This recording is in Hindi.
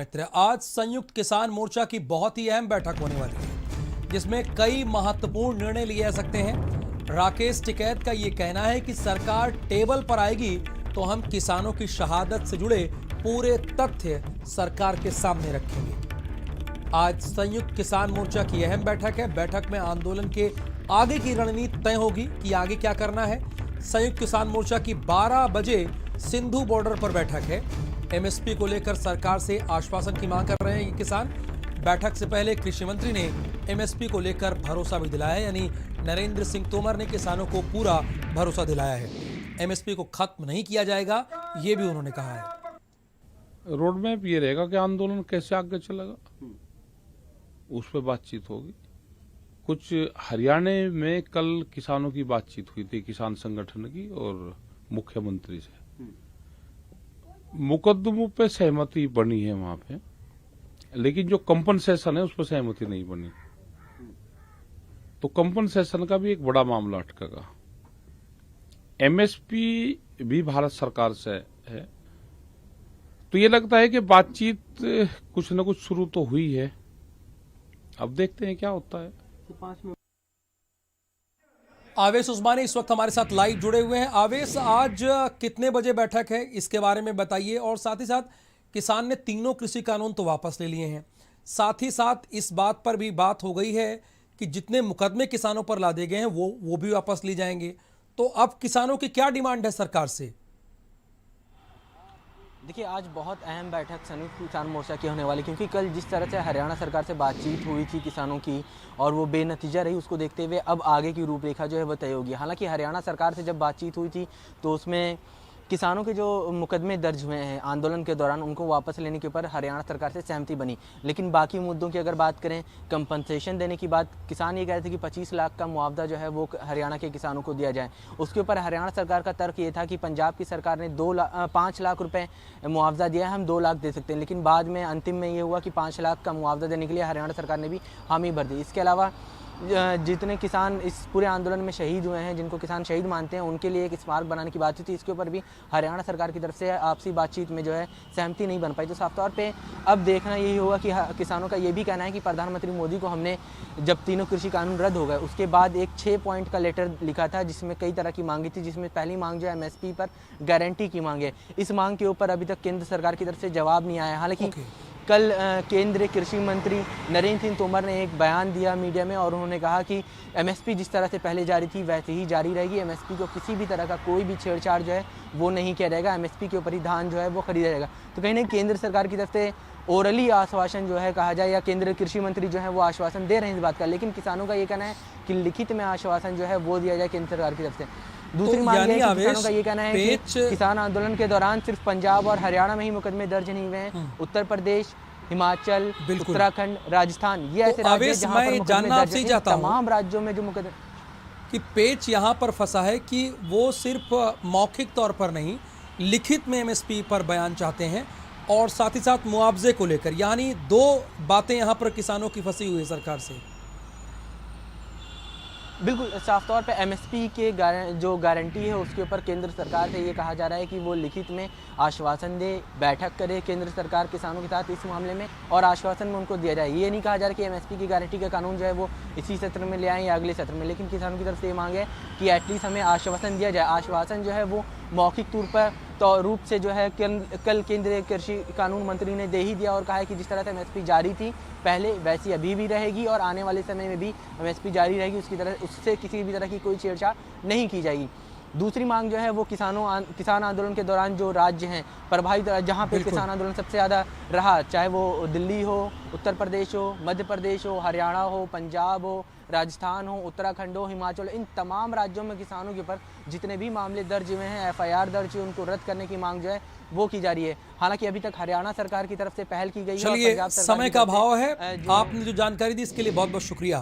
मित्र, आज संयुक्त किसान मोर्चा की बहुत ही अहम बैठक होने वाली है जिसमें कई महत्वपूर्ण निर्णय लिए जा सकते हैं। राकेश टिकैत का ये कहना है कि सरकार टेबल पर आएगी तो हम किसानों की शहादत से जुड़े पूरे तथ्य सरकार के सामने रखेंगे। आज संयुक्त किसान मोर्चा की अहम बैठक है। बैठक में आंदोलन के आगे की रणनीति तय होगी कि आगे क्या करना है। संयुक्त किसान मोर्चा की 12 बजे सिंधु बॉर्डर पर बैठक है। एमएसपी को लेकर सरकार से आश्वासन की मांग कर रहे हैं ये किसान। बैठक से पहले कृषि मंत्री ने एमएसपी को लेकर भरोसा भी दिलाया है, यानी नरेंद्र सिंह तोमर ने किसानों को पूरा भरोसा दिलाया है। एमएसपी को खत्म नहीं किया जाएगा, ये भी उन्होंने कहा है। रोड मैप ये रहेगा कि आंदोलन कैसे आगे चलेगा, उस पर बातचीत होगी। कुछ हरियाणा में कल किसानों की बातचीत हुई थी, किसान संगठन की और मुख्यमंत्री से। मुकदमों पे सहमति बनी है वहां पे, लेकिन जो कंपनसेशन है उस पर सहमति नहीं बनी। तो कंपनसेशन का भी एक बड़ा मामला अटकेगा। एमएसपी भी भारत सरकार से है, तो ये लगता है कि बातचीत कुछ न कुछ शुरू तो हुई है। अब देखते हैं क्या होता है। आवेश उस्मानी इस वक्त हमारे साथ लाइव जुड़े हुए हैं। आवेश, आज कितने बजे बैठक है, इसके बारे में बताइए। और साथ ही साथ किसान ने तीनों कृषि कानून तो वापस ले लिए हैं, साथ ही साथ इस बात पर भी बात हो गई है कि जितने मुकदमे किसानों पर लादे गए हैं वो भी वापस लिए जाएंगे। तो अब किसानों की क्या डिमांड है सरकार से? देखिए, आज बहुत अहम बैठक संयुक्त किसान मोर्चा की होने वाली, क्योंकि कल जिस तरह से हरियाणा सरकार से बातचीत हुई थी किसानों की और वो बेनतीजा रही, उसको देखते हुए अब आगे की रूपरेखा जो है वो तय होगी। हालांकि हरियाणा सरकार से जब बातचीत हुई थी तो उसमें किसानों के जो मुकदमे दर्ज हुए हैं आंदोलन के दौरान, उनको वापस लेने के ऊपर हरियाणा सरकार से सहमति बनी। लेकिन बाकी मुद्दों की अगर बात करें, कंपनसेशन देने की बात, किसान ये कह रहे थे कि 25 लाख का मुआवजा जो है वो हरियाणा के किसानों को दिया जाए। उसके ऊपर हरियाणा सरकार का तर्क ये था कि पंजाब की सरकार ने 5 लाख रुपए मुआवजा दिया है, हम 2 लाख दे सकते हैं। लेकिन बाद में अंतिम में ये हुआ कि 5 लाख का मुआवजा देने के लिए हरियाणा सरकार ने भी हामी भर दी। इसके अलावा जितने किसान इस पूरे आंदोलन में शहीद हुए हैं, जिनको किसान शहीद मानते हैं, उनके लिए एक स्मारक बनाने की बात थी। इसके ऊपर भी हरियाणा सरकार की तरफ से आपसी बातचीत में जो है सहमति नहीं बन पाई। तो साफ तौर पे अब देखना यही होगा कि किसानों का ये भी कहना है कि प्रधानमंत्री मोदी को हमने जब तीनों कृषि कानून रद्द हो गए उसके बाद एक 6 पॉइंट का लेटर लिखा था जिसमें कई तरह की मांगी थी, जिसमें पहली मांग जो है एमएसपी पर गारंटी की मांग है। इस मांग के ऊपर अभी तक केंद्र सरकार की तरफ से जवाब नहीं आया। हालांकि कल केंद्रीय कृषि मंत्री नरेंद्र सिंह तोमर ने एक बयान दिया मीडिया में और उन्होंने कहा कि एमएसपी जिस तरह से पहले जारी थी वैसे ही जारी रहेगी। एमएसपी को किसी भी तरह का कोई भी छेड़छाड़ जो है वो नहीं किया जाएगा। एमएसपी के ऊपर ही धान जो है वो खरीदा जाएगा। तो कहीं ना केंद्र सरकार की तरफ से ओरली आश्वासन जो है कहा जाए, या केंद्रीय कृषि मंत्री जो है वो आश्वासन दे रहे हैं इस बात का, लेकिन किसानों का ये कहना है कि लिखित में आश्वासन जो है वो दिया जाए केंद्र सरकार की तरफ से। दूसरी मांग है कि किसानों का ये कहना है कि किसान आंदोलन के दौरान सिर्फ पंजाब और हरियाणा में ही मुकदमे दर्ज नहीं हुए हैं, उत्तर प्रदेश, हिमाचल, उत्तराखंड, राजस्थान, ये ऐसे राज्य हैं जहां पर मुकदमे दर्ज हैं। तमाम राज्यों में जो मुकदमे कि पेच यहाँ पर फंसा है कि वो सिर्फ मौखिक तौर पर नहीं, लिखित में एमएसपी पर बयान चाहते हैं और साथ ही साथ मुआवजे को लेकर, यानी 2 बातें यहाँ पर किसानों की फंसी हुई है सरकार से। बिल्कुल साफ तौर पे एमएसपी के जो गारंटी है उसके ऊपर केंद्र सरकार से ये कहा जा रहा है कि वो लिखित में आश्वासन दे, बैठक करे केंद्र सरकार किसानों के साथ इस मामले में और आश्वासन में उनको दिया जाए। ये नहीं कहा जा रहा कि एमएसपी की गारंटी का कानून जो है वो इसी सत्र में ले आएँ या अगले सत्र में, लेकिन किसानों की तरफ से ये मांग है कि एटलीस्ट हमें आश्वासन दिया जाए। आश्वासन जो है वो मौखिक तौर पर रूप से जो है कल केंद्रीय कृषि कानून मंत्री ने दे ही दिया और कहा है कि जिस तरह से एमएसपी जारी थी पहले वैसी अभी भी रहेगी और आने वाले समय में भी एमएसपी जारी रहेगी। उससे किसी भी तरह की कोई छेड़छाड़ नहीं की जाएगी। दूसरी मांग जो है वो किसान आंदोलन के दौरान जो राज्य हैं प्रभावित, जहाँ पे किसान आंदोलन सबसे ज़्यादा रहा, चाहे वो दिल्ली हो, उत्तर प्रदेश हो, मध्य प्रदेश हो, हरियाणा हो, पंजाब हो, राजस्थान हो, उत्तराखंड हो, हिमाचल, इन तमाम राज्यों में किसानों के ऊपर जितने भी मामले दर्ज हुए हैं, एफआईआर दर्ज हुए, उनको रद्द करने की मांग जो है वो की जा रही है। हालांकि अभी तक हरियाणा सरकार की तरफ से पहल की गई है। चलिए, समय का अभाव है। आपने जो जानकारी दी इसके लिए बहुत बहुत शुक्रिया।